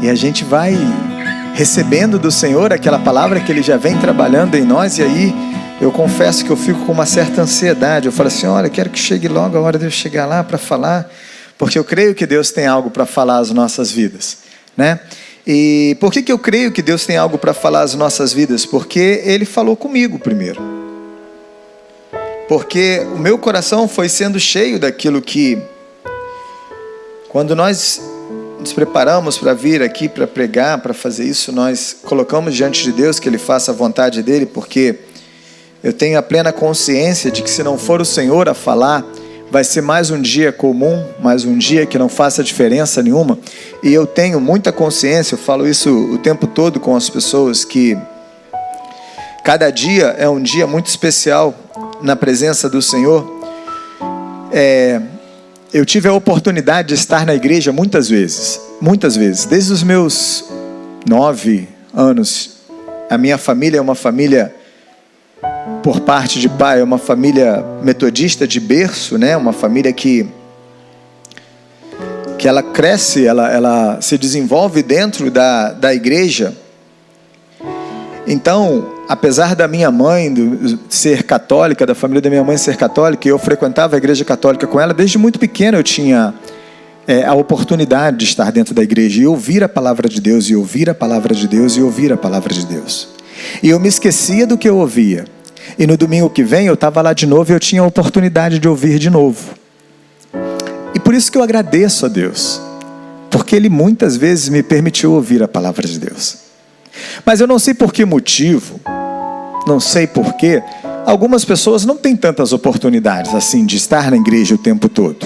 E a gente vai recebendo do Senhor aquela palavra que Ele já vem trabalhando em nós. E aí eu confesso que eu fico com uma certa ansiedade. Eu falo assim, olha, quero que chegue logo a hora de eu chegar lá para falar, porque eu creio que Deus tem algo para falar às nossas vidas, né? E por que eu creio que Deus tem algo para falar às nossas vidas? Porque Ele falou comigo primeiro. Porque o meu coração foi sendo cheio daquilo que, quando nós nos preparamos para vir aqui, para pregar, para fazer isso, nós colocamos diante de Deus que Ele faça a vontade dEle, porque eu tenho a plena consciência de que se não for o Senhor a falar, vai ser mais um dia comum, mais um dia que não faça diferença nenhuma. E eu tenho muita consciência, eu falo isso o tempo todo com as pessoas, que cada dia é um dia muito especial na presença do Senhor. Eu tive a oportunidade de estar na igreja muitas vezes, desde os meus 9 anos. A minha família é uma família, por parte de pai, é uma família metodista de berço, né? Uma família que ela cresce, ela se desenvolve dentro da igreja. Então, apesar da minha mãe ser católica, da família da minha mãe ser católica, eu frequentava a igreja católica com ela, desde muito pequeno eu tinha a oportunidade de estar dentro da igreja e ouvir a palavra de Deus, e ouvir a palavra de Deus, e ouvir a palavra de Deus. E eu me esquecia do que eu ouvia. E no domingo que vem eu estava lá de novo e eu tinha a oportunidade de ouvir de novo. E por isso que eu agradeço a Deus, porque Ele muitas vezes me permitiu ouvir a palavra de Deus. Mas eu não sei por que motivo, não sei por que algumas pessoas não têm tantas oportunidades assim de estar na igreja o tempo todo.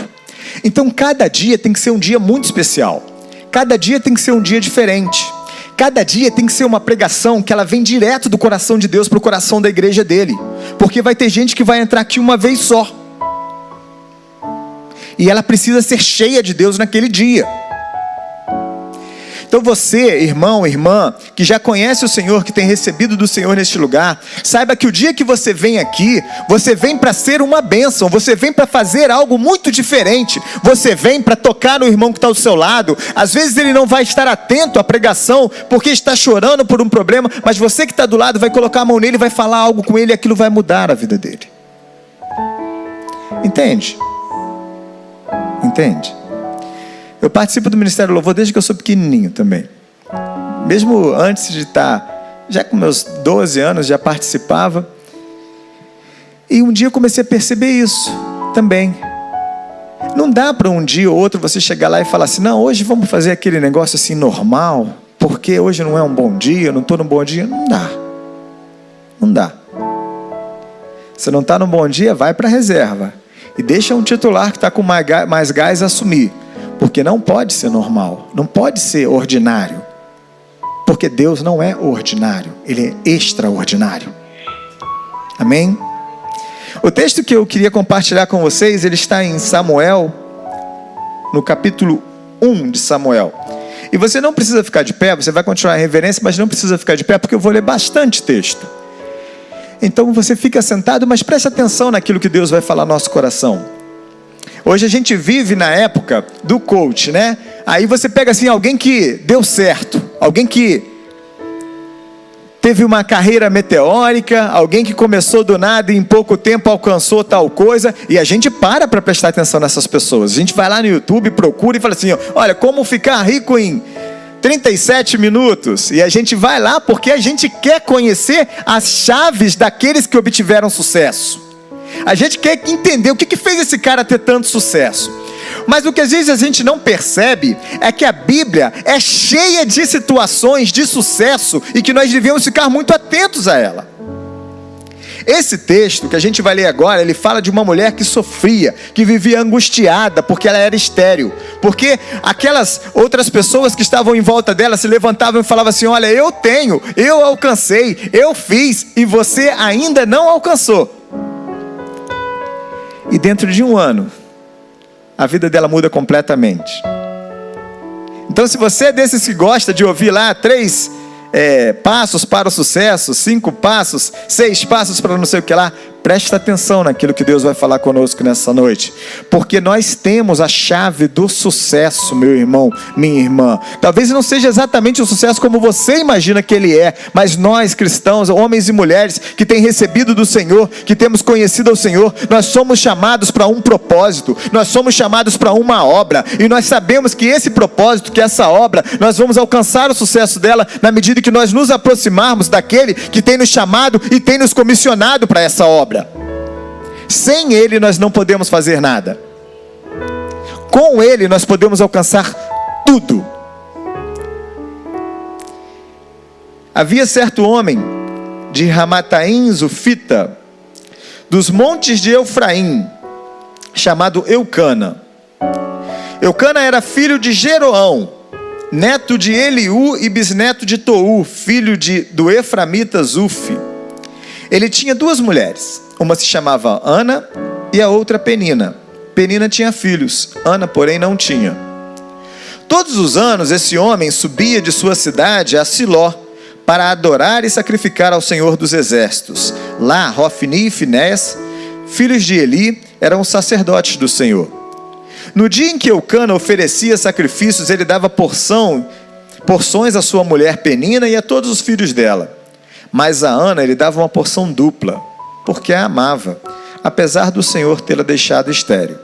Então cada dia tem que ser um dia muito especial, cada dia tem que ser um dia diferente, cada dia tem que ser uma pregação que ela vem direto do coração de Deus para o coração da igreja dele, porque vai ter gente que vai entrar aqui uma vez só, e ela precisa ser cheia de Deus naquele dia. Então você, irmão, irmã, que já conhece o Senhor, que tem recebido do Senhor neste lugar, saiba que o dia que você vem aqui, você vem para ser uma bênção, você vem para fazer algo muito diferente, você vem para tocar no irmão que está ao seu lado. Às vezes ele não vai estar atento à pregação, porque está chorando por um problema, mas você que está do lado vai colocar a mão nele, vai falar algo com ele, e aquilo vai mudar a vida dele. Entende? Entende? Eu participo do Ministério do Louvor desde que eu sou pequenininho também. Mesmo antes de estar, já com meus 12 anos, já participava. E um dia eu comecei a perceber isso também. Não dá para um dia ou outro você chegar lá e falar assim, não, hoje vamos fazer aquele negócio assim normal, porque hoje não é um bom dia, eu não estou num bom dia. Não dá. Não dá. Se não está num bom dia, vai para a reserva. E deixa um titular que está com mais gás assumir. Porque não pode ser normal, não pode ser ordinário. Porque Deus não é ordinário, Ele é extraordinário. Amém? O texto que eu queria compartilhar com vocês, ele está em Samuel, no capítulo 1 de Samuel. E você não precisa ficar de pé, você vai continuar a reverência, mas não precisa ficar de pé, porque eu vou ler bastante texto. Então você fica sentado, mas preste atenção naquilo que Deus vai falar no nosso coração. Hoje a gente vive na época do coach, né? Aí você pega assim, alguém que deu certo, alguém que teve uma carreira meteórica, alguém que começou do nada e em pouco tempo alcançou tal coisa, e a gente para prestar atenção nessas pessoas. A gente vai lá no YouTube, procura e fala assim, olha, como ficar rico em 37 minutos, e a gente vai lá porque a gente quer conhecer as chaves daqueles que obtiveram sucesso. A gente quer entender o que fez esse cara ter tanto sucesso. Mas o que às vezes a gente não percebe é que a Bíblia é cheia de situações de sucesso e que nós devemos ficar muito atentos a ela. Esse texto que a gente vai ler agora, ele fala de uma mulher que sofria, que vivia angustiada porque ela era estéril. Porque aquelas outras pessoas que estavam em volta dela se levantavam e falavam assim, olha, eu tenho, eu alcancei, eu fiz e você ainda não alcançou. E dentro de um ano, a vida dela muda completamente. Então se você é desses que gosta de ouvir lá 3 passos para o sucesso, 5 passos, 6 passos para não sei o que lá, Presta atenção naquilo que Deus vai falar conosco nessa noite. Porque nós temos a chave do sucesso, meu irmão, minha irmã. Talvez não seja exatamente o sucesso como você imagina que ele é. Mas nós cristãos, homens e mulheres que têm recebido do Senhor, que temos conhecido ao Senhor, nós somos chamados para um propósito. Nós somos chamados para uma obra. E nós sabemos que esse propósito, que essa obra, nós vamos alcançar o sucesso dela na medida que nós nos aproximarmos daquele que tem nos chamado e tem nos comissionado para essa obra. Sem Ele nós não podemos fazer nada. Com Ele nós podemos alcançar tudo. Havia certo homem de Ramataim Zufita, dos montes de Eufraim, chamado Eucana. Eucana era filho de Jeroão, neto de Eliú e bisneto de Tou, filho do Eframita Zufi. Ele tinha duas mulheres, uma se chamava Ana e a outra Penina. Penina tinha filhos, Ana, porém, não tinha. Todos os anos esse homem subia de sua cidade a Siló para adorar e sacrificar ao Senhor dos Exércitos. Lá, Hofni e Finés, filhos de Eli, eram sacerdotes do Senhor. No dia em que Eucana oferecia sacrifícios, ele dava porções à sua mulher Penina e a todos os filhos dela. Mas a Ana ele dava uma porção dupla, porque a amava, apesar do Senhor tê-la deixado estéril.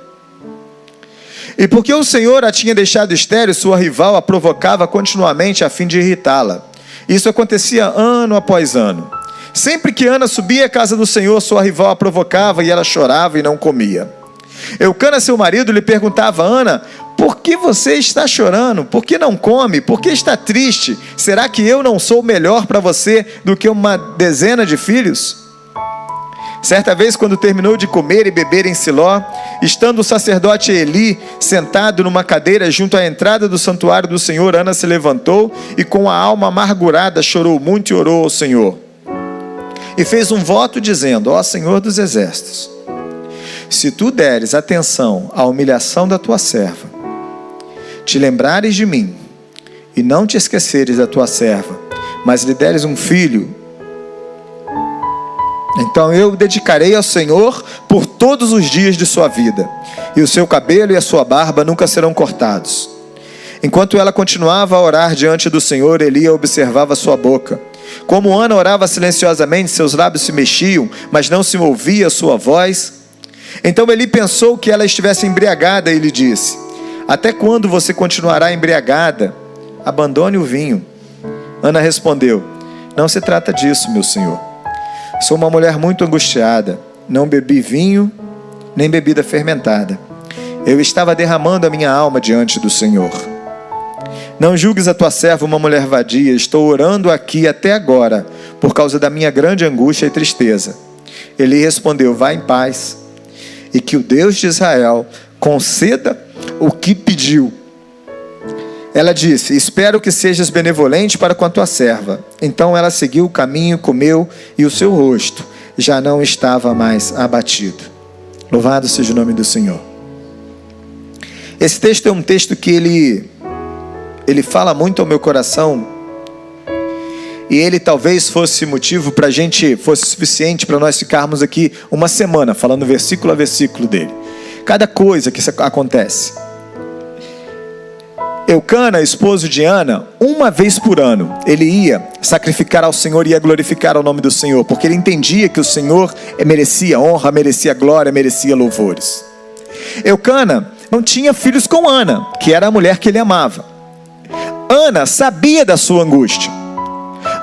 E porque o Senhor a tinha deixado estéril, sua rival a provocava continuamente a fim de irritá-la. Isso acontecia ano após ano. Sempre que Ana subia à casa do Senhor, sua rival a provocava e ela chorava e não comia. Eucana, seu marido, lhe perguntava: Ana, por que você está chorando? Por que não come? Por que está triste? Será que eu não sou melhor para você do que uma dezena de filhos? Certa vez, quando terminou de comer e beber em Siló, estando o sacerdote Eli sentado numa cadeira junto à entrada do santuário do Senhor, Ana se levantou e com a alma amargurada chorou muito e orou ao Senhor. E fez um voto dizendo: ó Senhor dos Exércitos, se tu deres atenção à humilhação da tua serva, te lembrares de mim, e não te esqueceres da tua serva, mas lhe deres um filho, então eu o dedicarei ao Senhor por todos os dias de sua vida, e o seu cabelo e a sua barba nunca serão cortados. Enquanto ela continuava a orar diante do Senhor, Eli observava sua boca. Como Ana orava silenciosamente, seus lábios se mexiam, mas não se ouvia a sua voz. Então Eli pensou que ela estivesse embriagada e lhe disse: até quando você continuará embriagada? Abandone o vinho. Ana respondeu: não se trata disso, meu senhor. Sou uma mulher muito angustiada. Não bebi vinho, nem bebida fermentada. Eu estava derramando a minha alma diante do Senhor. Não julgues a tua serva uma mulher vadia. Estou orando aqui até agora, por causa da minha grande angústia e tristeza. Eli respondeu: vá em paz, e que o Deus de Israel conceda o que pediu. Ela disse: espero que sejas benevolente para com a tua serva. Então ela seguiu o caminho, comeu, e o seu rosto já não estava mais abatido. Louvado seja o nome do Senhor. Esse texto é um texto que ele fala muito ao meu coração, e ele talvez fosse motivo para a gente, fosse suficiente para nós ficarmos aqui uma semana falando versículo a versículo dele. Cada coisa que acontece. Eucana, esposo de Ana, uma vez por ano, ele ia sacrificar ao Senhor e ia glorificar o nome do Senhor, porque ele entendia que o Senhor merecia honra, merecia glória, merecia louvores. Eucana não tinha filhos com Ana, que era a mulher que ele amava. Ana sabia da sua angústia.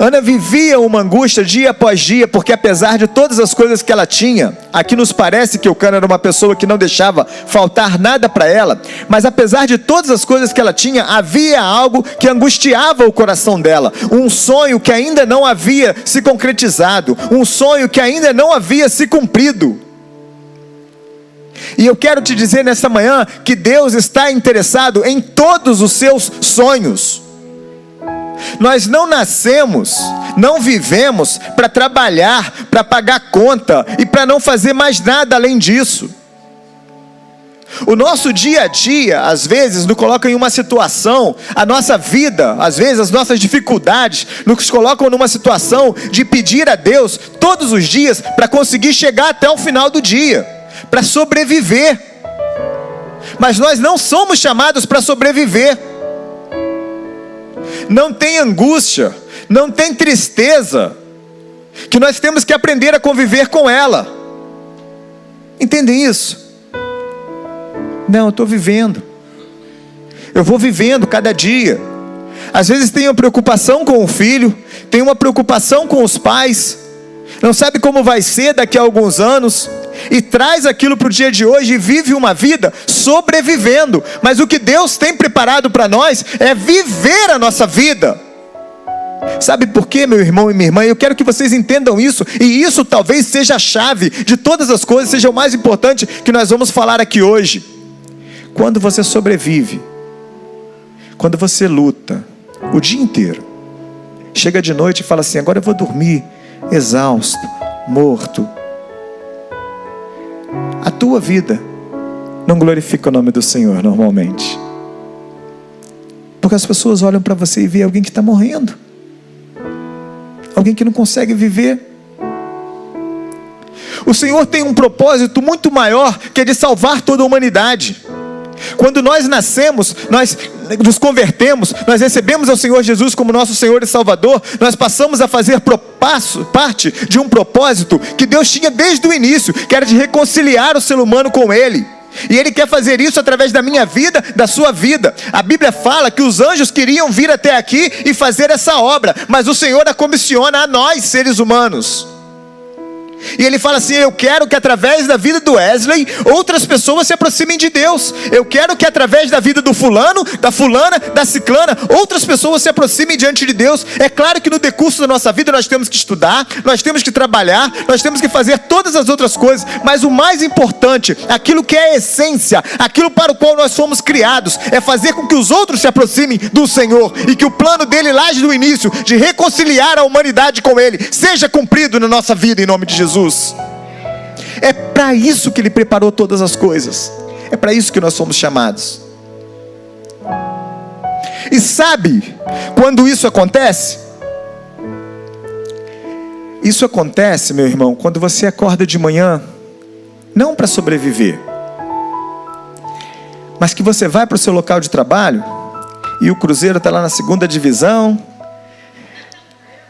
Ana vivia uma angústia dia após dia, porque apesar de todas as coisas que ela tinha, aqui nos parece que Eucana era uma pessoa que não deixava faltar nada para ela, mas apesar de todas as coisas que ela tinha, havia algo que angustiava o coração dela, um sonho que ainda não havia se concretizado, um sonho que ainda não havia se cumprido. E eu quero te dizer nesta manhã que Deus está interessado em todos os seus sonhos. Nós não nascemos, não vivemos para trabalhar, para pagar conta e para não fazer mais nada além disso. O nosso dia a dia, às vezes, nos coloca em uma situação, a nossa vida, às vezes, as nossas dificuldades, nos colocam numa situação de pedir a Deus todos os dias para conseguir chegar até o final do dia, para sobreviver. Mas nós não somos chamados para sobreviver. Não tem angústia, não tem tristeza, que nós temos que aprender a conviver com ela. Entendem isso? Não, eu estou vivendo. Eu vou vivendo cada dia. Às vezes tem uma preocupação com o filho, tem uma preocupação com os pais, não sabe como vai ser daqui a alguns anos, e traz aquilo para o dia de hoje e vive uma vida sobrevivendo. Mas o que Deus tem preparado para nós é viver a nossa vida. Sabe por quê, meu irmão e minha irmã? Eu quero que vocês entendam isso, e isso talvez seja a chave de todas as coisas, seja o mais importante que nós vamos falar aqui hoje. Quando você sobrevive, quando você luta o dia inteiro, chega de noite e fala assim: agora eu vou dormir exausto, morto, a tua vida não glorifica o nome do Senhor normalmente, porque as pessoas olham para você e veem alguém que está morrendo, alguém que não consegue viver. O Senhor tem um propósito muito maior, que é de salvar toda a humanidade. Quando nós nascemos, nós nos convertemos, nós recebemos ao Senhor Jesus como nosso Senhor e Salvador, nós passamos a fazer parte de um propósito que Deus tinha desde o início, que era de reconciliar o ser humano com Ele. E Ele quer fazer isso através da minha vida, da sua vida. A Bíblia fala que os anjos queriam vir até aqui e fazer essa obra, mas o Senhor a comissiona a nós, seres humanos. E Ele fala assim: eu quero que através da vida do Wesley, outras pessoas se aproximem de Deus. Eu quero que através da vida do fulano, da fulana, da ciclana, outras pessoas se aproximem diante de Deus. É claro que no decurso da nossa vida nós temos que estudar, nós temos que trabalhar, nós temos que fazer todas as outras coisas, mas o mais importante, aquilo que é a essência, aquilo para o qual nós fomos criados, é fazer com que os outros se aproximem do Senhor, e que o plano dele lá do início, de reconciliar a humanidade com Ele, seja cumprido na nossa vida, em nome de Jesus. É para isso que Ele preparou todas as coisas. É para isso que nós somos chamados. E sabe quando isso acontece? Isso acontece, meu irmão, quando você acorda de manhã, não para sobreviver, mas que você vai para o seu local de trabalho, e o Cruzeiro está lá na 2ª divisão,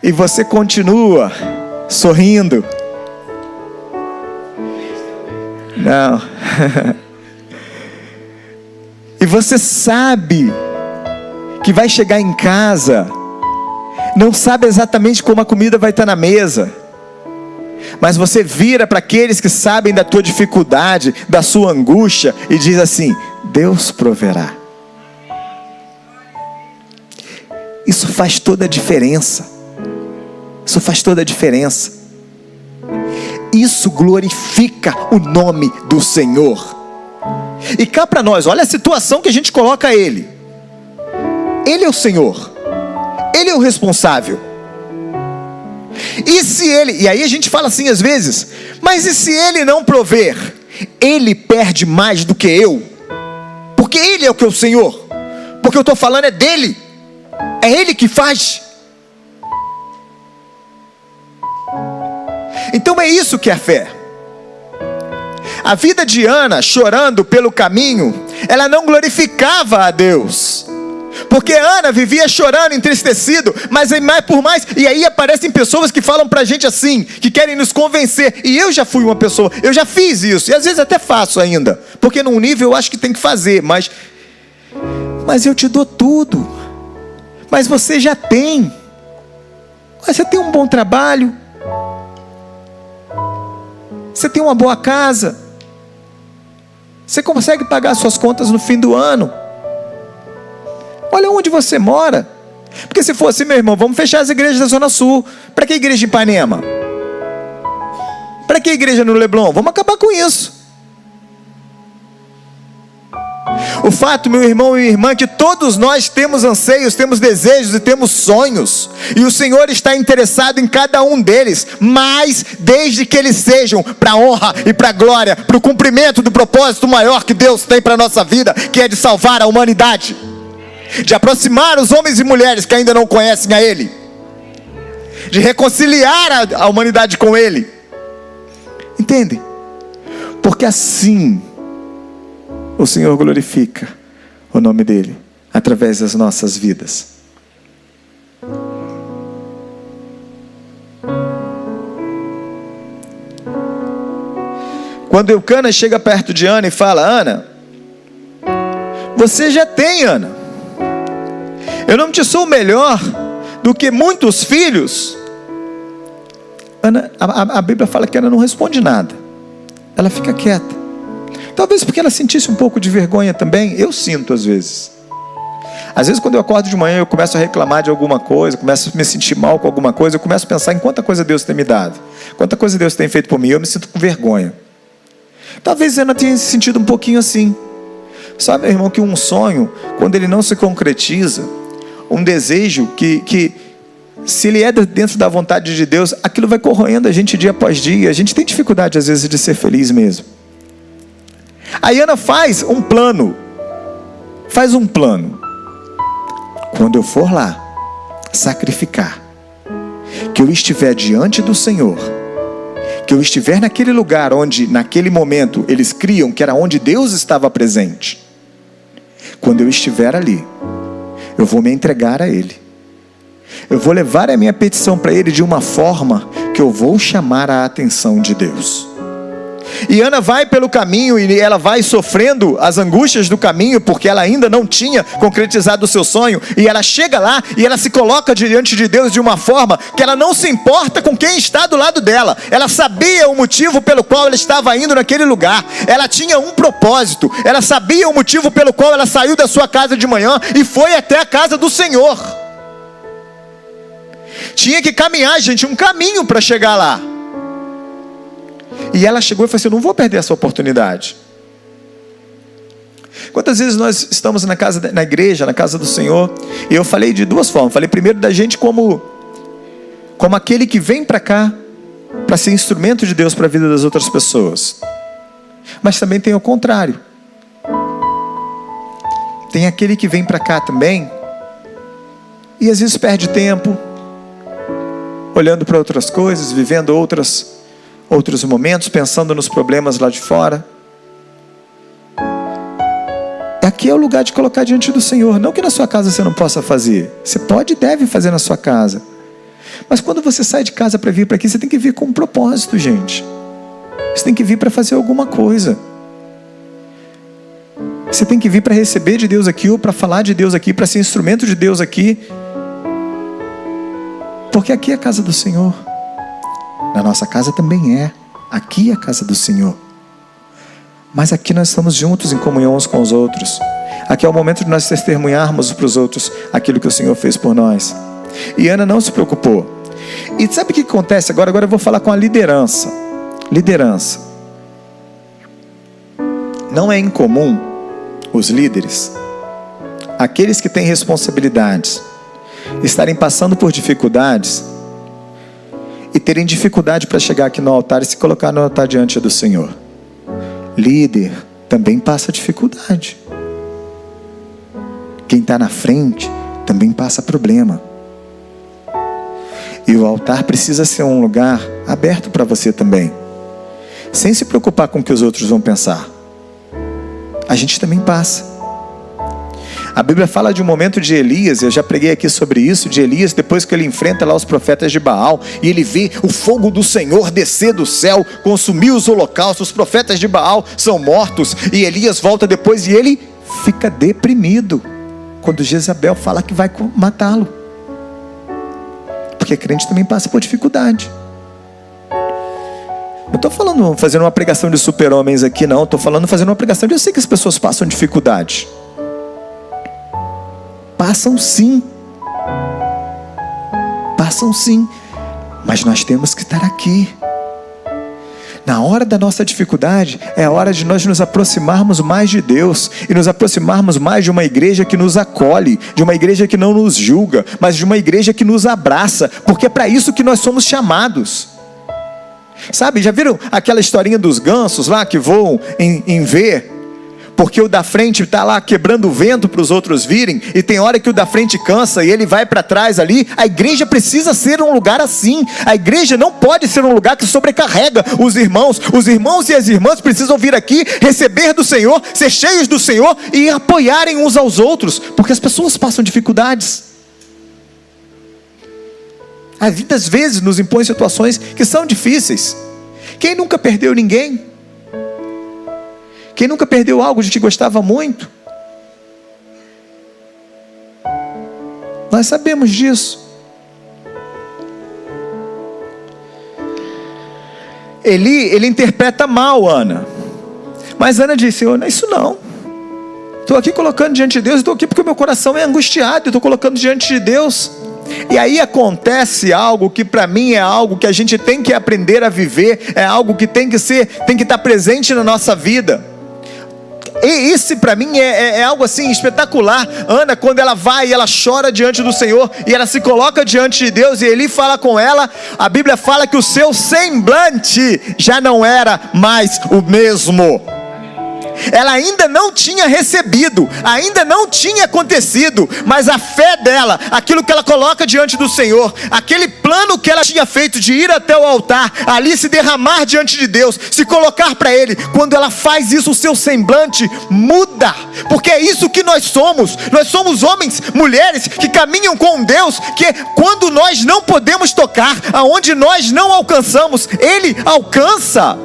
e você continua sorrindo. Não. E você sabe que vai chegar em casa, não sabe exatamente como a comida vai estar na mesa, mas você vira para aqueles que sabem da tua dificuldade, da sua angústia, e diz assim: Deus proverá. Isso faz toda a diferença. Isso faz toda a diferença. Isso glorifica o nome do Senhor. E cá para nós, olha a situação que a gente coloca Ele. Ele é o Senhor, Ele é o responsável. E se Ele, e aí a gente fala assim às vezes: mas e se Ele não prover? Ele perde mais do que eu, porque Ele é o que é o Senhor, porque eu estou falando é dEle, é Ele que faz. Então é isso que é fé. A vida de Ana, chorando pelo caminho, ela não glorificava a Deus, porque Ana vivia chorando, entristecido, mas por mais, e aí aparecem pessoas que falam pra gente assim, que querem nos convencer, e eu já fui uma pessoa, eu já fiz isso, e às vezes até faço ainda, porque num nível eu acho que tem que fazer, mas eu te dou tudo, mas você já tem, você tem um bom trabalho, você tem uma boa casa, você consegue pagar suas contas no fim do ano, olha onde você mora. Porque se fosse, meu irmão, vamos fechar as igrejas da Zona Sul. Para que igreja em Ipanema? Para que igreja no Leblon? Vamos acabar com isso. O fato, meu irmão e minha irmã, que todos nós temos anseios, temos desejos e temos sonhos. E o Senhor está interessado em cada um deles, mas desde que eles sejam para a honra e para a glória, para o cumprimento do propósito maior que Deus tem para a nossa vida, que é de salvar a humanidade, de aproximar os homens e mulheres que ainda não conhecem a Ele, de reconciliar a humanidade com Ele. Entende? Porque assim o Senhor glorifica o nome dEle através das nossas vidas. Quando Eucana chega perto de Ana e fala: Ana, você já tem, Ana. Eu não te sou melhor do que muitos filhos. Ana, a Bíblia fala que Ana não responde nada. Ela fica quieta. Talvez porque ela sentisse um pouco de vergonha também. Eu sinto às vezes. Às vezes quando eu acordo de manhã, eu começo a reclamar de alguma coisa, começo a me sentir mal com alguma coisa, eu começo a pensar em quanta coisa Deus tem me dado, quanta coisa Deus tem feito por mim, eu me sinto com vergonha. Talvez Ana tenha se sentido um pouquinho assim. Sabe, meu irmão, que um sonho, quando ele não se concretiza, um desejo que se ele é dentro da vontade de Deus, aquilo vai corroendo a gente dia após dia. A gente tem dificuldade às vezes de ser feliz mesmo. Aí Ana faz um plano. Quando eu for lá sacrificar, que eu estiver diante do Senhor, que eu estiver naquele lugar onde naquele momento eles criam que era onde Deus estava presente, quando eu estiver ali, eu vou me entregar a Ele. Eu vou levar a minha petição para Ele de uma forma que eu vou chamar a atenção de Deus. E Ana vai pelo caminho e ela vai sofrendo as angústias do caminho, porque ela ainda não tinha concretizado o seu sonho. E ela chega lá e ela se coloca diante de Deus de uma forma que ela não se importa com quem está do lado dela. Ela sabia o motivo pelo qual ela estava indo naquele lugar. Ela tinha um propósito. Ela sabia o motivo pelo qual ela saiu da sua casa de manhã e foi até a casa do Senhor. Tinha que caminhar, gente, um caminho para chegar lá. E ela chegou e falou assim: eu não vou perder essa oportunidade. Quantas vezes nós estamos na igreja, na casa do Senhor, e eu falei de duas formas. Falei primeiro da gente como aquele que vem para cá para ser instrumento de Deus para a vida das outras pessoas. Mas também tem o contrário. Tem aquele que vem para cá também e às vezes perde tempo olhando para outras coisas, vivendo outros momentos, pensando nos problemas lá de fora. Aqui é o lugar de colocar diante do Senhor. Não que na sua casa você não possa fazer. Você pode e deve fazer na sua casa. Mas quando você sai de casa para vir para aqui, você tem que vir com um propósito, gente. Você tem que vir para fazer alguma coisa. Você tem que vir para receber de Deus aqui, ou para falar de Deus aqui, para ser instrumento de Deus aqui. Porque aqui é a casa do Senhor. Na nossa casa também é. Aqui é a casa do Senhor. Mas aqui nós estamos juntos em comunhão uns com os outros. Aqui é o momento de nós testemunharmos para os outros aquilo que o Senhor fez por nós. E Ana não se preocupou. E sabe o que acontece agora? Agora eu vou falar com a liderança. Liderança. Não é incomum os líderes, aqueles que têm responsabilidades, estarem passando por dificuldades e terem dificuldade para chegar aqui no altar e se colocar no altar diante do Senhor. Líder também passa dificuldade. Quem está na frente também passa problema. E o altar precisa ser um lugar aberto para você também, sem se preocupar com o que os outros vão pensar. A gente também passa. A Bíblia fala de um momento de Elias, eu já preguei aqui sobre isso, de Elias, depois que ele enfrenta lá os profetas de Baal, e ele vê o fogo do Senhor descer do céu, consumir os holocaustos, os profetas de Baal são mortos, e Elias volta depois e ele fica deprimido, quando Jezabel fala que vai matá-lo. Porque crente também passa por dificuldade. Não estou falando fazendo uma pregação de super-homens aqui, não, estou falando fazendo uma pregação de eu sei que as pessoas passam dificuldade. Passam sim, mas nós temos que estar aqui. Na hora da nossa dificuldade, é a hora de nós nos aproximarmos mais de Deus e nos aproximarmos mais de uma igreja que nos acolhe, de uma igreja que não nos julga, mas de uma igreja que nos abraça, porque é para isso que nós somos chamados. Sabe, já viram aquela historinha dos gansos lá que voam em V? Porque o da frente está lá quebrando o vento para os outros virem, e tem hora que o da frente cansa e ele vai para trás ali. A igreja precisa ser um lugar assim. A igreja não pode ser um lugar que sobrecarrega os irmãos. Os irmãos e as irmãs precisam vir aqui, receber do Senhor, ser cheios do Senhor e apoiarem uns aos outros, porque as pessoas passam dificuldades. A vida às vezes nos impõe situações que são difíceis. Quem nunca perdeu ninguém? Quem nunca perdeu algo de que gostava muito? Nós sabemos disso. Ele interpreta mal Ana. Mas Ana disse: Senhor, não é isso não. Estou aqui colocando diante de Deus, estou aqui porque o meu coração é angustiado, estou colocando diante de Deus. E aí acontece algo que para mim é algo que a gente tem que aprender a viver, é algo que tem que estar presente na nossa vida. E isso para mim é algo assim espetacular. Ana, quando ela vai e ela chora diante do Senhor, e ela se coloca diante de Deus, e Ele fala com ela, a Bíblia fala que o seu semblante já não era mais o mesmo. Ela ainda não tinha recebido, ainda não tinha acontecido, mas a fé dela, aquilo que ela coloca diante do Senhor, aquele plano que ela tinha feito de ir até o altar, ali se derramar diante de Deus, se colocar para Ele, quando ela faz isso, o seu semblante muda, porque é isso que nós somos homens, mulheres que caminham com Deus, que quando nós não podemos tocar, aonde nós não alcançamos, Ele alcança.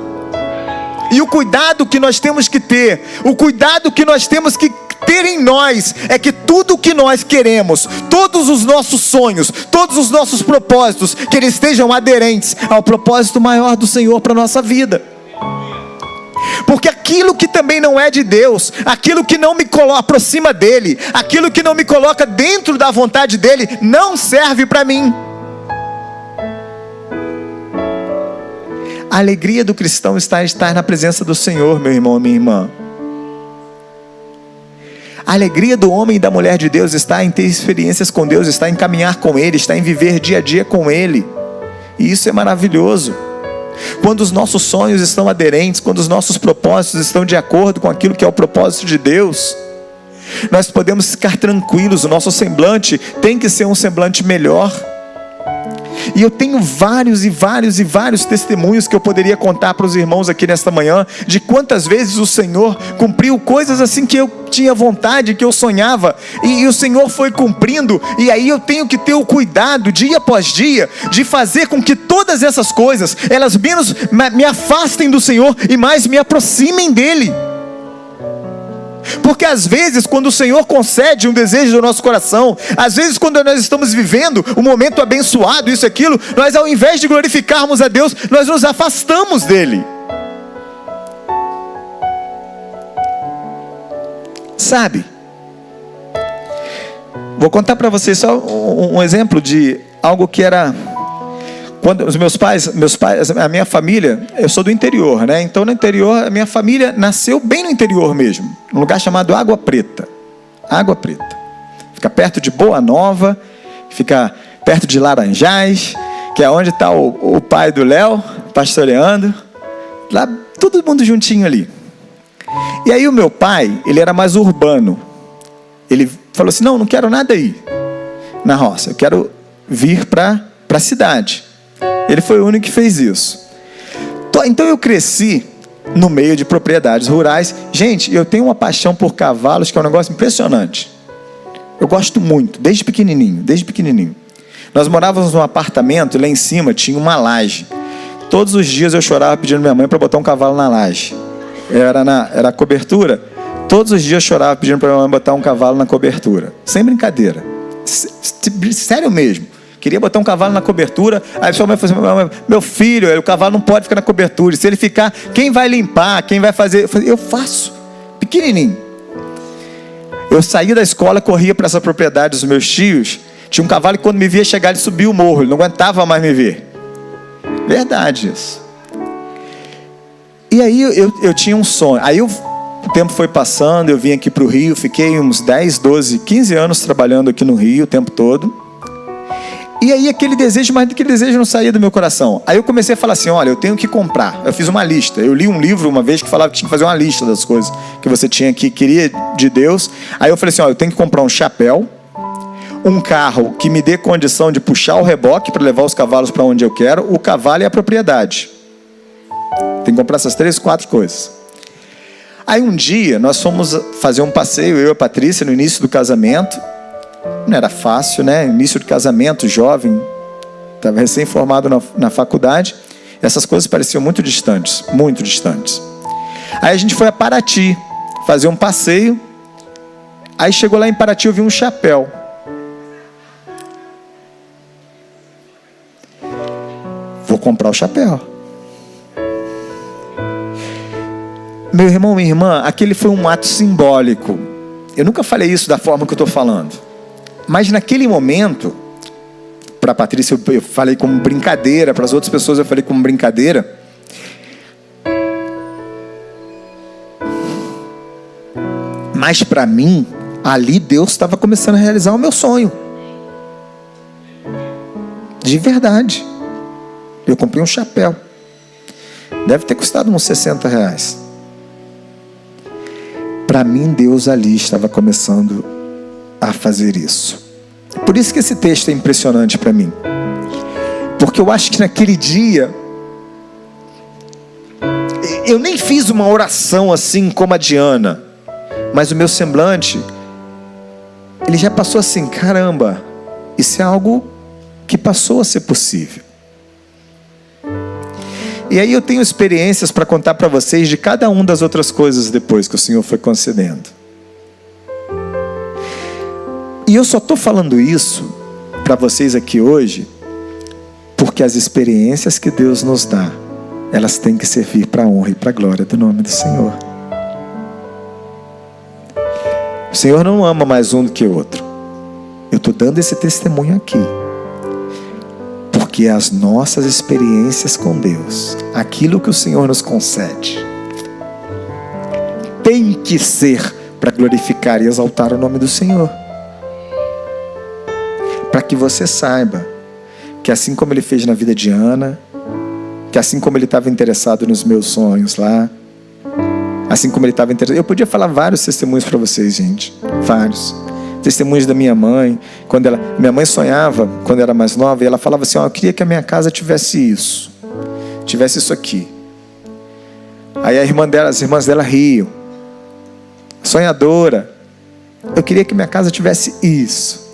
E o cuidado que nós temos que ter, o cuidado que nós temos que ter em nós, é que tudo o que nós queremos, todos os nossos sonhos, todos os nossos propósitos, que eles estejam aderentes ao propósito maior do Senhor para a nossa vida. Porque aquilo que também não é de Deus, aquilo que não me aproxima dEle, aquilo que não me coloca dentro da vontade dEle, não serve para mim. A alegria do cristão está em estar na presença do Senhor, meu irmão e minha irmã. A alegria do homem e da mulher de Deus está em ter experiências com Deus, está em caminhar com Ele, está em viver dia a dia com Ele. E isso é maravilhoso. Quando os nossos sonhos estão aderentes, quando os nossos propósitos estão de acordo com aquilo que é o propósito de Deus, nós podemos ficar tranquilos. O nosso semblante tem que ser um semblante melhor. E eu tenho vários testemunhos que eu poderia contar para os irmãos aqui nesta manhã, de quantas vezes o Senhor cumpriu coisas assim que eu tinha vontade, que eu sonhava, e o Senhor foi cumprindo. E aí eu tenho que ter o cuidado, dia após dia, de fazer com que todas essas coisas, elas menos me afastem do Senhor e mais me aproximem dEle. Porque às vezes quando o Senhor concede um desejo do nosso coração, às vezes quando nós estamos vivendo um momento abençoado, isso e aquilo, nós ao invés de glorificarmos a Deus, nós nos afastamos dEle. Sabe? Vou contar para vocês só um exemplo de algo que era... Quando os meus pais, a minha família, eu sou do interior, né? Então no interior, a minha família nasceu bem no interior mesmo, num lugar chamado Água Preta. Água Preta. Fica perto de Boa Nova, fica perto de Laranjais, que é onde está o pai do Léo, pastoreando. Lá, todo mundo juntinho ali. E aí o meu pai, ele era mais urbano. Ele falou assim: não quero nada aí na roça, eu quero vir para a cidade. Ele foi o único que fez isso. Então eu cresci no meio de propriedades rurais. Gente, eu tenho uma paixão por cavalos que é um negócio impressionante. Eu gosto muito, desde pequenininho. Nós morávamos num apartamento, lá em cima tinha uma laje. Todos os dias eu chorava pedindo minha mãe para botar um cavalo na laje. Era cobertura. Todos os dias eu chorava pedindo para minha mãe botar um cavalo na cobertura. Sem brincadeira. Sério mesmo. Queria botar um cavalo na cobertura. Aí a sua mãe falou assim: meu filho, o cavalo não pode ficar na cobertura. Se ele ficar, quem vai limpar? Quem vai fazer? Eu faço. Pequenininho. Eu saía da escola, corria para essa propriedade dos meus tios. Tinha um cavalo que quando me via chegar, ele subia o morro. Ele não aguentava mais me ver. Verdade isso. E aí eu tinha um sonho. Aí o tempo foi passando, eu vim aqui para o Rio, fiquei uns 10, 12, 15 anos trabalhando aqui no Rio o tempo todo. E aí aquele desejo, mas aquele desejo não saía do meu coração. Aí eu comecei a falar assim, olha, eu tenho que comprar. Eu fiz uma lista. Eu li um livro uma vez que falava que tinha que fazer uma lista das coisas que você tinha que queria de Deus. Aí eu falei assim, olha, eu tenho que comprar um chapéu, um carro que me dê condição de puxar o reboque para levar os cavalos para onde eu quero, o cavalo e a propriedade. Tem que comprar essas 3, 4 coisas. Aí um dia nós fomos fazer um passeio, eu e a Patrícia, no início do casamento. Não era fácil, né? Início de casamento, jovem, estava recém-formado na faculdade. Essas coisas pareciam muito distantes, muito distantes. Aí a gente foi a Paraty fazer um passeio. Aí chegou lá em Paraty, eu vi um chapéu. Vou comprar o chapéu. Meu irmão, minha irmã, aquele foi um ato simbólico. Eu nunca falei isso da forma que eu estou falando. Mas naquele momento, para a Patrícia eu falei como brincadeira, para as outras pessoas eu falei como brincadeira. Mas para mim, ali Deus estava começando a realizar o meu sonho. De verdade. Eu comprei um chapéu. Deve ter custado uns R$60. Para mim, Deus ali estava começando a fazer isso. Por isso que esse texto é impressionante para mim. Porque eu acho que naquele dia, eu nem fiz uma oração assim como a Diana, mas o meu semblante, ele já passou assim, caramba, isso é algo que passou a ser possível. E aí eu tenho experiências para contar para vocês de cada uma das outras coisas depois que o Senhor foi concedendo. E eu só estou falando isso para vocês aqui hoje, porque as experiências que Deus nos dá, elas têm que servir para a honra e para a glória do nome do Senhor. O Senhor não ama mais um do que o outro. Eu estou dando esse testemunho aqui. Porque as nossas experiências com Deus, aquilo que o Senhor nos concede, tem que ser para glorificar e exaltar o nome do Senhor. Para que você saiba que assim como Ele fez na vida de Ana, que assim como Ele estava interessado nos meus sonhos lá, assim como Ele estava interessado... Eu podia falar vários testemunhos para vocês, gente. Vários. Testemunhos da minha mãe, minha mãe sonhava quando era mais nova, e ela falava assim, eu queria que a minha casa tivesse isso aqui. Aí as irmãs dela riam. Sonhadora, eu queria que minha casa tivesse isso.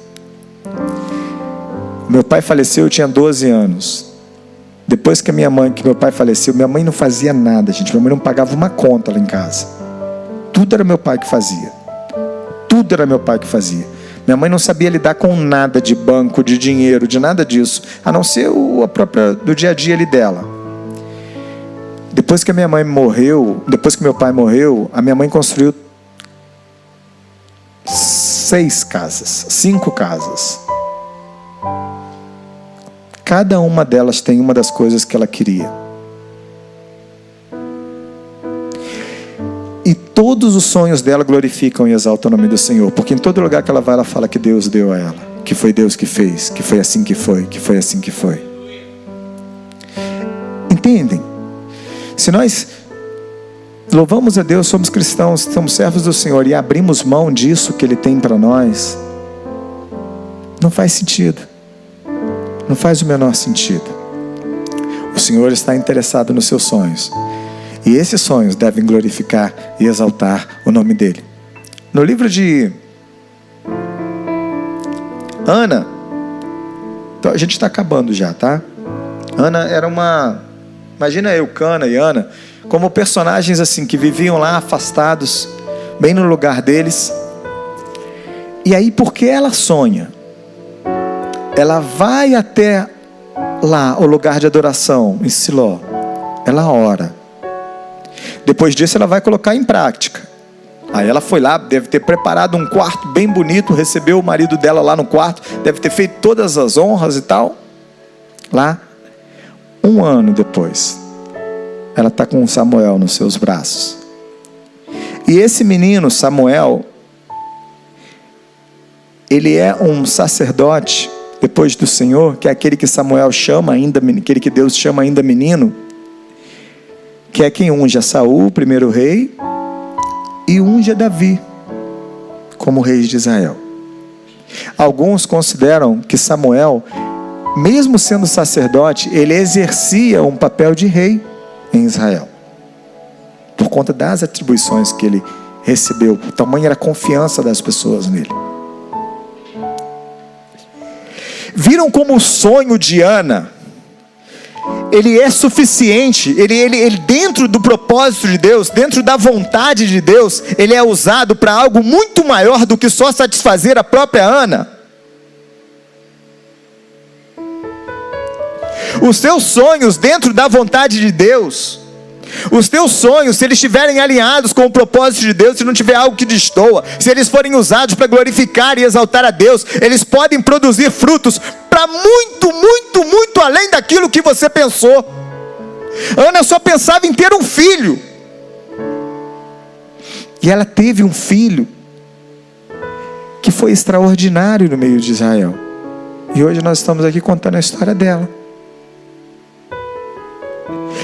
Meu pai faleceu, eu tinha 12 anos. Depois que meu pai faleceu, minha mãe não fazia nada, gente. Minha mãe não pagava uma conta lá em casa. Tudo era meu pai que fazia. Tudo era meu pai que fazia. Minha mãe não sabia lidar com nada de banco, de dinheiro, de nada disso, a não ser a própria do dia a dia ali dela. Depois que meu pai morreu, a minha mãe construiu 5 casas. Cada uma delas tem uma das coisas que ela queria. E todos os sonhos dela glorificam e exaltam o nome do Senhor. Porque em todo lugar que ela vai, ela fala que Deus deu a ela. Que foi Deus que fez. Que foi assim que foi. Que foi assim que foi. Entendem? Se nós louvamos a Deus, somos cristãos, somos servos do Senhor e abrimos mão disso que Ele tem para nós, não faz sentido. Não faz o menor sentido. O Senhor está interessado nos seus sonhos. E esses sonhos devem glorificar e exaltar o nome dEle. No livro de Ana, então a gente está acabando já, tá? Ana era imagina Eucana e Ana, como personagens assim, que viviam lá afastados, bem no lugar deles. E aí, porque ela sonha, ela vai até lá, o lugar de adoração, em Siló. Ela ora. Depois disso ela vai colocar em prática. Aí ela foi lá, deve ter preparado um quarto bem bonito, recebeu o marido dela lá no quarto, deve ter feito todas as honras e tal. Lá, 1 ano depois, ela está com Samuel nos seus braços. E esse menino, Samuel, ele é um sacerdote, depois do Senhor, que é aquele que Samuel chama ainda, aquele que Deus chama ainda menino, que é quem unge a Saul, o primeiro rei, e unge a Davi, como rei de Israel. Alguns consideram que Samuel, mesmo sendo sacerdote, ele exercia um papel de rei em Israel, por conta das atribuições que ele recebeu. O tamanho era a confiança das pessoas nele. Viram como o sonho de Ana, ele é suficiente, ele dentro do propósito de Deus, dentro da vontade de Deus, ele é usado para algo muito maior do que só satisfazer a própria Ana. Os teus sonhos dentro da vontade de Deus, os teus sonhos, se eles estiverem alinhados com o propósito de Deus, se não tiver algo que destoa, se eles forem usados para glorificar e exaltar a Deus, eles podem produzir frutos para muito, muito, muito além daquilo que você pensou. Ana só pensava em ter um filho, e ela teve um filho que foi extraordinário no meio de Israel, e hoje nós estamos aqui contando a história dela.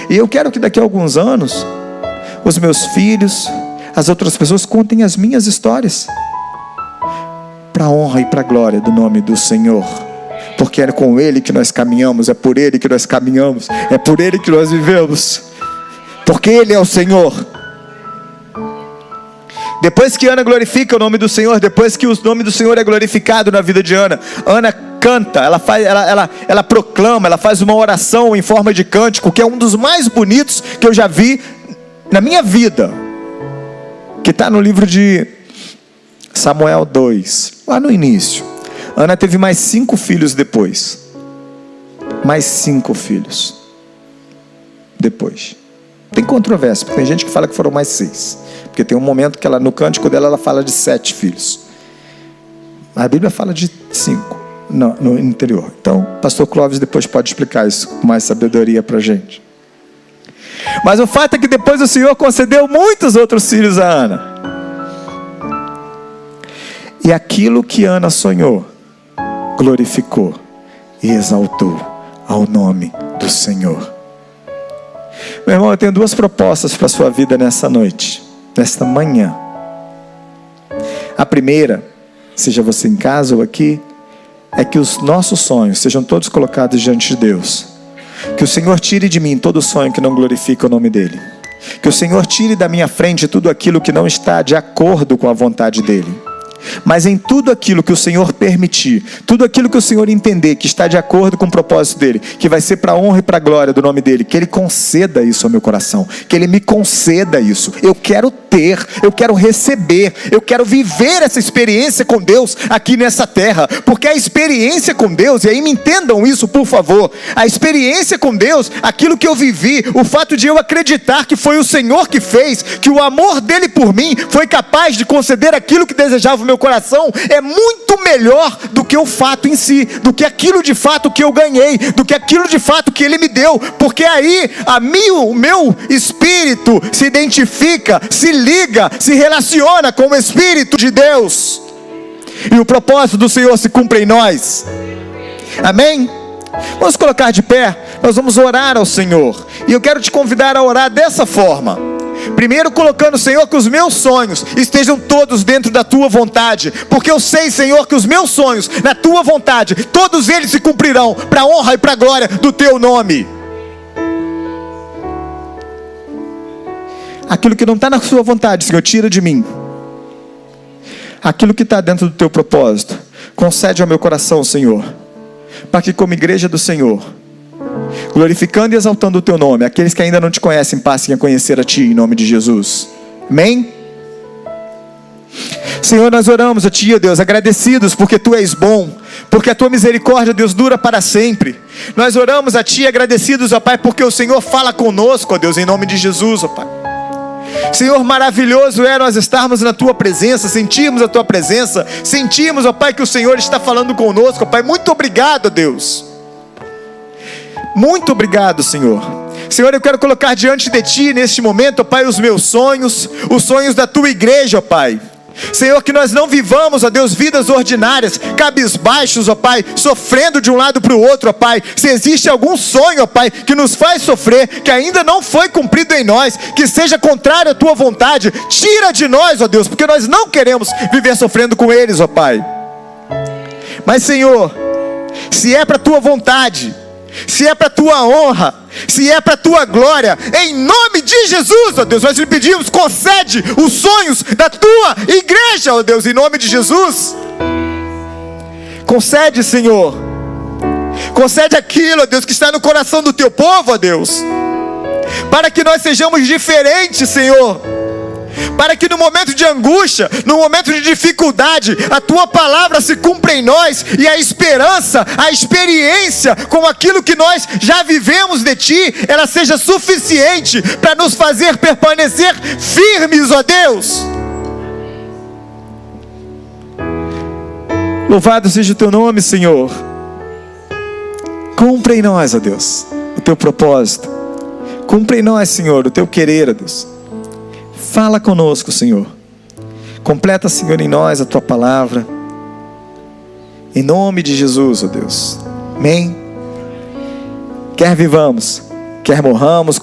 E eu quero que daqui a alguns anos, os meus filhos, as outras pessoas contem as minhas histórias, para a honra e para a glória do nome do Senhor. Porque é com Ele que nós caminhamos, é por Ele que nós caminhamos, é por Ele que nós vivemos, porque Ele é o Senhor. Depois que Ana glorifica o nome do Senhor, depois que o nome do Senhor é glorificado na vida de Ana, Ana canta, ela proclama, ela faz uma oração em forma de cântico, que é um dos mais bonitos que eu já vi na minha vida, que está no livro de Samuel 2, lá no início. Ana teve mais 5 filhos depois, mais 5 filhos depois. Tem controvérsia, porque tem gente que fala que foram mais 6, porque tem um momento que ela, no cântico dela, ela fala de 7 filhos, a Bíblia fala de 5 no interior. Então, pastor Clóvis depois pode explicar isso com mais sabedoria para a gente. Mas o fato é que depois o Senhor concedeu muitos outros filhos a Ana, e aquilo que Ana sonhou, glorificou e exaltou ao nome do Senhor. Meu irmão, eu tenho 2 propostas para a sua vida nessa noite, nesta manhã. A primeira, seja você em casa ou aqui, é que os nossos sonhos sejam todos colocados diante de Deus. Que o Senhor tire de mim todo sonho que não glorifica o nome dEle. Que o Senhor tire da minha frente tudo aquilo que não está de acordo com a vontade dEle. Mas em tudo aquilo que o Senhor permitir, tudo aquilo que o Senhor entender que está de acordo com o propósito dEle, que vai ser para a honra e para a glória do nome dEle, que Ele conceda isso ao meu coração, que Ele me conceda isso. Eu quero ter, eu quero receber, eu quero viver essa experiência com Deus aqui nessa terra, porque a experiência com Deus, e aí me entendam isso por favor, a experiência com Deus, aquilo que eu vivi, o fato de eu acreditar que foi o Senhor que fez, que o amor dEle por mim foi capaz de conceder aquilo que desejava o meu coração, é muito melhor do que o fato em si, do que aquilo de fato que eu ganhei, do que aquilo de fato que Ele me deu, porque aí o meu espírito se identifica, se liga, se relaciona com o Espírito de Deus, e o propósito do Senhor se cumpre em nós. Amém? Vamos colocar de pé, nós vamos orar ao Senhor, e eu quero te convidar a orar dessa forma. Primeiro colocando, Senhor, que os meus sonhos estejam todos dentro da Tua vontade, porque eu sei, Senhor, que os meus sonhos na Tua vontade, todos eles se cumprirão para a honra e para a glória do Teu nome. Aquilo que não está na Sua vontade, Senhor, tira de mim. Aquilo que está dentro do Teu propósito, concede ao meu coração, Senhor, para que como igreja do Senhor, glorificando e exaltando o Teu nome, aqueles que ainda não Te conhecem passem a conhecer a Ti, em nome de Jesus. Amém? Senhor, nós oramos a Ti, ó Deus, agradecidos porque Tu és bom, porque a Tua misericórdia, Deus, dura para sempre. Nós oramos a Ti agradecidos, ó Pai, porque o Senhor fala conosco, ó Deus, em nome de Jesus, ó Pai. Senhor, maravilhoso é nós estarmos na Tua presença, sentirmos a Tua presença, sentirmos, ó Pai, que o Senhor está falando conosco, ó Pai. Muito obrigado, ó Deus. Muito obrigado, Senhor. Senhor, eu quero colocar diante de Ti neste momento, ó Pai, os meus sonhos, os sonhos da Tua igreja, ó Pai. Senhor, que nós não vivamos, ó Deus, vidas ordinárias, cabisbaixos, ó Pai, sofrendo de um lado para o outro, ó Pai. Se existe algum sonho, ó Pai, que nos faz sofrer, que ainda não foi cumprido em nós, que seja contrário à Tua vontade, tira de nós, ó Deus, porque nós não queremos viver sofrendo com eles, ó Pai. Mas, Senhor, se é para a Tua vontade, se é para a Tua honra, se é para a Tua glória, em nome de Jesus, ó Deus, nós lhe pedimos, concede os sonhos da Tua igreja, ó Deus, em nome de Jesus. Concede, Senhor, concede aquilo, ó Deus, que está no coração do Teu povo, ó Deus, para que nós sejamos diferentes, Senhor, para que no momento de angústia, no momento de dificuldade, a Tua palavra se cumpra em nós, e a esperança, a experiência com aquilo que nós já vivemos de Ti, ela seja suficiente para nos fazer permanecer firmes, ó Deus. Louvado seja o Teu nome, Senhor. Cumpra em nós, ó Deus, o Teu propósito. Cumpra em nós, Senhor, o Teu querer, ó Deus. Fala conosco, Senhor. Completa, Senhor, em nós a Tua palavra. Em nome de Jesus, ó Deus. Amém. Quer vivamos, quer morramos,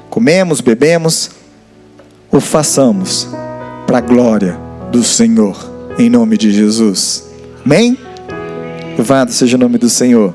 comemos, bebemos, ou façamos para a glória do Senhor. Em nome de Jesus. Amém. Louvado seja o nome do Senhor.